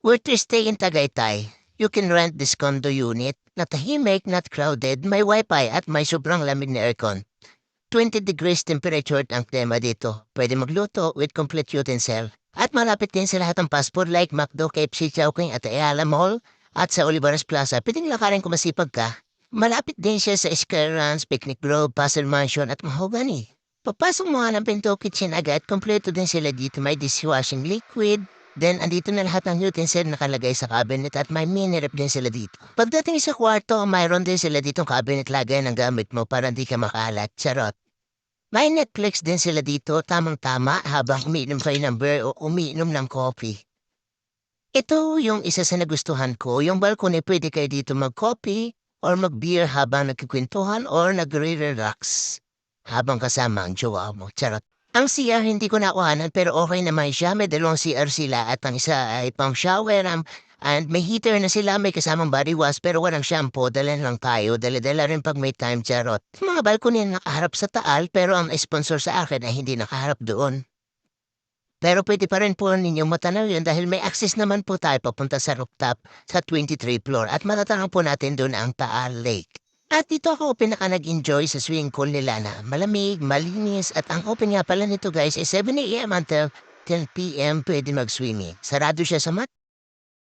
Where to stay in Tagaytay? You can rent this condo unit na tahimik, not crowded, may wifi at may sobrang lamig na aircon. 20 degrees temperature ang klima dito. Pwede magluto with complete utensil. At malapit din sa lahat ng passport like McDo, KFC, Chowking at Ayala Mall at sa Olivares Plaza. Pwedeng lakarin kung masipag ka. Malapit din siya sa Sky Ranch, Picnic Grove, Puzzle Mansion at Mahogany. Papasok mo nga ng pinto kitchen agad, kompleto din sila dito. May dishwashing liquid, then andito na lahat ng utensil nakalagay sa cabinet at may mini rep din sila dito. Pagdating sa kwarto, mayroon din sila ditong cabinet lagay ng gamit mo para hindi ka makalat. Charot. May Netflix din sila dito, tamang-tama habang umiinom kayo ng beer o umiinom ng coffee. Ito yung isa sa nagustuhan ko, yung balcony pwede kayo dito mag-coffee or mag-beer habang nagkikwentuhan or nagre-relax habang kasama ang jowa mo. Charot. Ang CR hindi ko nakuhanan pero okay naman siya. May dalawang CR sila at ang isa ay pang shower and may heater na sila. May kasamang body wash pero walang shampoo. Dalhin lang tayo. Dala-dala rin pag may time. Charot. Mga balcony na nakaharap sa taal pero ang sponsor sa akin ay hindi nakaharap doon. Pero pwede pa rin po ninyong matanaw yun dahil may access naman po tayo papunta sa rooftop sa 23 floor at matatanaw po natin doon ang Taal Lake. At dito ako pinaka nag-enjoy sa swimming pool nila na malamig, malinis at ang open nga pala nito guys ay 7 a.m. until 10 p.m. pwede mag-swimming. Sarado siya sa mat